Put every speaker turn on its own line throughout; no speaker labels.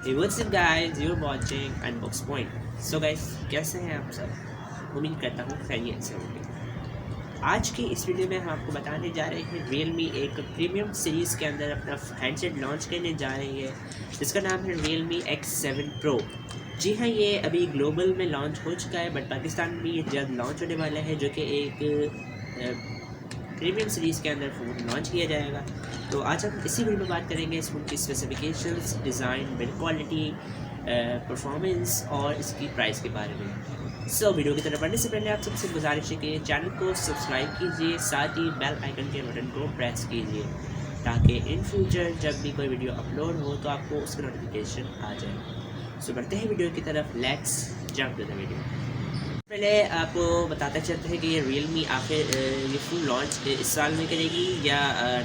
Hey, what's up guys? You're watching Unbox Point. So guys, कैसे हैं आप सब? उम्मीद करता हूँ खैरियत से होंगे। आज की इस वीडियो में हम आपको बताने जा रहे हैं Realme एक प्रीमियम सीरीज़ के अंदर अपना हैंडसेट लॉन्च करने जा रही है जिसका नाम है Realme X7 Pro। जी हाँ, ये अभी ग्लोबल में लॉन्च हो चुका है बट पाकिस्तान में ये जल्द लॉन्च होने वाला है, जो कि एक प्रीमियम सीरीज़ के अंदर फ़ोन लॉन्च किया जाएगा। तो आज हम इसी वीडियो में बात करेंगे इस फ़ोन की specifications, design, build quality, performance और इसकी प्राइस के बारे में। वीडियो की तरफ बढ़ने से पहले आप सबसे गुजारिश है कि चैनल को सब्सक्राइब कीजिए, साथ ही बेल आइकन के बटन को प्रेस कीजिए ताकि इन फ्यूचर जब भी कोई वीडियो अपलोड हो तो आपको उसका नोटिफिकेशन आ जाए। बढ़ते हैं वीडियो की तरफ। Let's jump to the video. पहले आपको बताते चलते हैं कि ये Realme आखिर ये फ़ोन लॉन्च इस साल में करेगी या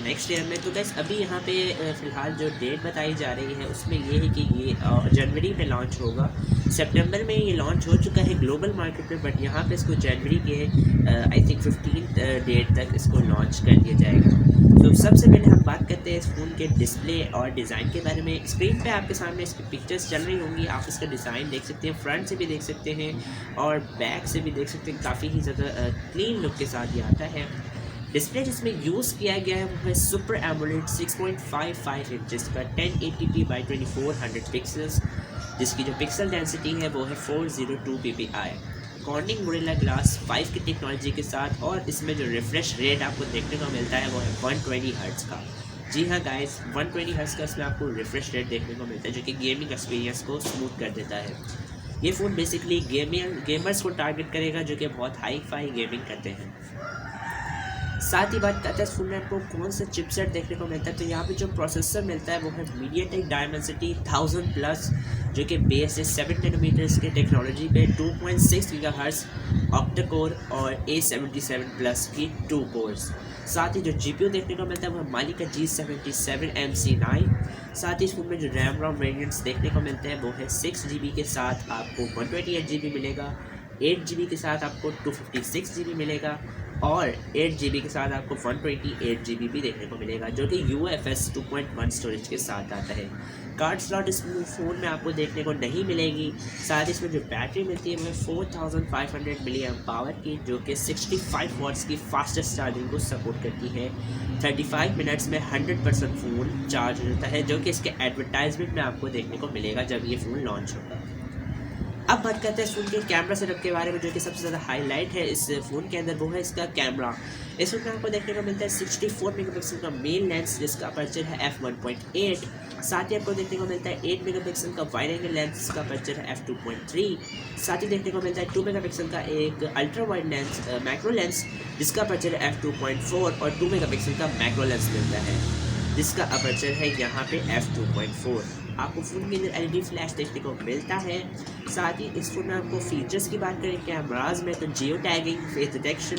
नेक्स्ट ईयर में। तो गैस अभी यहाँ पे फ़िलहाल जो डेट बताई जा रही है उसमें ये है कि ये जनवरी में लॉन्च होगा। सितंबर में ये लॉन्च हो चुका है ग्लोबल मार्केट में, बट यहाँ पे इसको जनवरी के आई थिंक 15 डेट तक इसको लॉन्च कर दिया जाएगा। तो सबसे पहले हम बात करते हैं इस फ़ोन के डिस्प्ले और डिज़ाइन के बारे में। स्क्रीन पे आपके सामने इसकी पिक्चर्स चल रही होंगी, आप इसका डिज़ाइन देख सकते हैं, फ्रंट से भी देख सकते हैं और बैक से भी देख सकते हैं। काफ़ी ही ज़्यादा क्लीन लुक के साथ ये आता है। डिस्प्ले जिसमें यूज़ किया गया है वो है सुपर एमोलेड 6.55 इंचज़ का 1080p बाई 2400 पिक्सल्स, जिसकी जो पिक्सल डेंसिटी है वो है 402 ppi। कॉर्निंग गोरिल्ला ग्लास 5 की टेक्नोलॉजी के साथ, और इसमें जो रिफ्रेश रेट आपको देखने को मिलता है वो है 120 हर्ट्ज का। जी हाँ गाइस, 120 हर्ट्ज का इसमें आपको रिफ्रेश रेट देखने को मिलता है, जो कि गेमिंग एक्सपीरियंस को स्मूथ कर देता है। ये फ़ोन बेसिकली गेमर्स को टारगेट करेगा जो कि बहुत हाई फाई गेमिंग करते हैं। साथ ही बात करते हैं इस फोन में आपको कौन सा चिपसेट देखने को मिलता है। तो यहाँ पे जो प्रोसेसर मिलता है वो है मीडियाटेक डायमेंसिटी 1000 प्लस, जो कि बेस है 7 नैनोमीटर्स के टेक्नोलॉजी पे, 2.6 गीगाहर्ट्ज़ ऑक्टा कोर और A77 प्लस की 2 कोर्स। साथ ही जो GPU देखने को मिलता है वो है माली का G77 MC9। साथ ही इस फोन में जो रैम रोम वेरिएंट्स देखने को मिलते हैं वो है 6 GB के साथ आपको 128 GB मिलेगा, 8 GB के साथ आपको 256 GB मिलेगा और 8 GB के साथ आपको 128 GB भी देखने को मिलेगा, जो कि UFS 2.1 स्टोरेज के साथ आता है। कार्ड स्लॉट इस फ़ोन में आपको देखने को नहीं मिलेगी। साथ ही इसमें जो बैटरी मिलती है वो है 4500 मिली एम्प पावर की, जो कि 65 वाट्स की फास्टेस्ट चार्जिंग को सपोर्ट करती है। 35 मिनट्स में 100% फ़ोन चार्ज हो जाता है, जो कि इसके एडवर्टाइजमेंट में आपको देखने को मिलेगा जब ये फ़ोन लॉन्च होगा। अब बात करते हैं इस फ़ोन के कैमरा सेटअप के बारे में, जो कि सबसे ज़्यादा हाईलाइट है इस फ़ोन के अंदर, वो है इसका कैमरा। इस फ़ोन में आपको देखने को मिलता है 64 मेगापिक्सल का मेन लेंस, जिसका अपर्चर है f1.8। साथ ही आपको देखने को मिलता है 8 मेगापिक्सल का वाइड एंगल लेंस, जिसका अपर्चर है f2.3। साथ ही देखने को मिलता है 2 मेगापिक्सल का एक ultra wide lens macro lens, जिसका अपर्चर है f2.4 और 2 मेगापिक्सल का मैक्रो लेंस मिलता है, जिसका अपर्चर है यहाँ पे f2.4। आपको फ़ोन के अंदर LED फ्लैश देखने को मिलता है। साथ ही इस फ़ोन में आपको फीचर्स की बात करें कैमराज में तो geo tagging, face detection,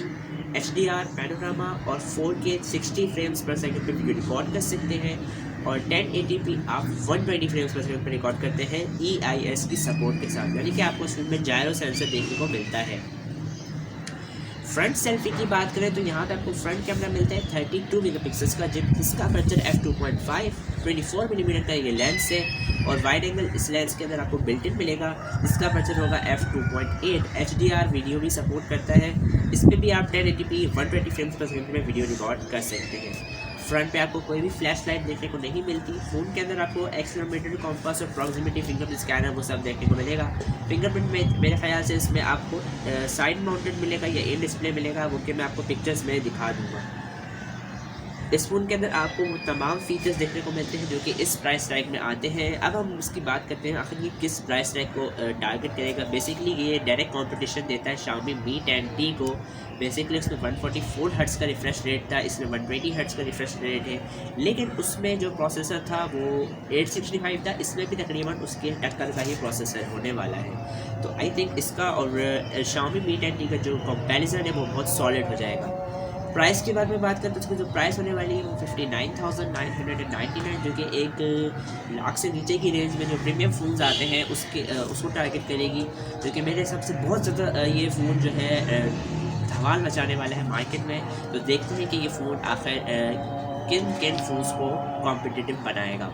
HDR, panorama और 4K 60 फ्रेम्स पर सेकंड पे वीडियो रिकॉर्ड कर सकते हैं, और 1080p आप 120 फ्रेम्स पर सेकंड पर रिकॉर्ड करते हैं EIS की सपोर्ट के साथ, यानी कि आपको इस फोन में जायरो सेंसर देखने को मिलता है। फ्रंट सेल्फी की बात करें तो यहाँ पे आपको फ्रंट कैमरा मिलता है 32 मेगापिक्सल्स का, जिसका अपर्चर f2.5, 24 मिलीमीटर का ये लेंस है, और वाइड एंगल इस लेंस के अंदर आपको बिल्ट इन मिलेगा, जिसका अपर्चर होगा f2.8। HDR वीडियो भी सपोर्ट करता है, इस पर भी आप 1080p 120 फ्रेम्स पर सेकंड में वीडियो रिकॉर्ड कर सकते हैं। फ्रंट पे आपको कोई भी फ्लैश लाइट देखने को नहीं मिलती। फ़ोन के अंदर आपको एक्सेलरोमीटर, कॉम्पास और प्रॉक्सिमिटी फिंगरप्रिंट स्कैनर वो सब देखने को मिलेगा। फिंगरप्रिंट में मेरे ख्याल से इसमें आपको साइड माउंटेड मिलेगा या इन डिस्प्ले मिलेगा, वो कि मैं आपको पिक्चर्स में दिखा दूँगा। इस फ़ोन के अंदर आपको वो तमाम फीचर्स देखने को मिलते हैं जो कि इस प्राइस टैग में आते हैं। अब हम इसकी बात करते हैं आखिर ये किस प्राइस टैग को टारगेट करेगा। बेसिकली ये डायरेक्ट कंपटीशन देता है Xiaomi Mi 10T को। बेसिकली उसमें 144 हर्ट्ज़ का रिफ्रेश रेट था, इसमें 120 हर्ट्ज़ का रिफ्रेश रेट है, लेकिन उसमें जो प्रोसेसर था वो 865 था, इसमें भी तकरीबन उसके टक्कर का ही प्रोसेसर होने वाला है। तो आई थिंक इसका और Xiaomi Mi 10T का जो कंपैरिजन है वो बहुत सॉलिड हो जाएगा। प्राइस के बारे में बात करते हैं तो उसकी जो प्राइस होने वाली है वो 59,999, जो कि 1 लाख से नीचे की रेंज में जो प्रीमियम फ़ोन्स आते हैं उसको टारगेट करेगी, जो कि मेरे हिसाब से बहुत ज़्यादा ये फ़ोन जो है धमाल मचाने वाला है मार्केट में। तो देखते हैं कि ये फ़ोन आखिर किन किन फ़ोन्स को कॉम्पिटिटिव बनाएगा।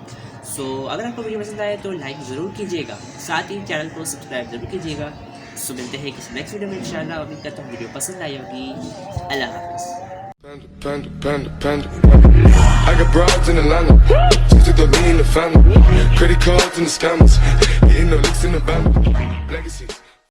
सो अगर आपको वीडियो पसंद आए तो लाइक ज़रूर कीजिएगा, साथ ही चैनल को सब्सक्राइब ज़रूर कीजिएगा। सो मिलते हैं किसी नेक्स्ट वीडियो में इंशाल्लाह। उम्मीद करता हूँ वीडियो पसंद आई होगी। अल्लाह हाफ़िज़।
I got broads in Atlanta, just to throw me in the family. Credit cards and the scammers, getting no licks in the band. Legacies.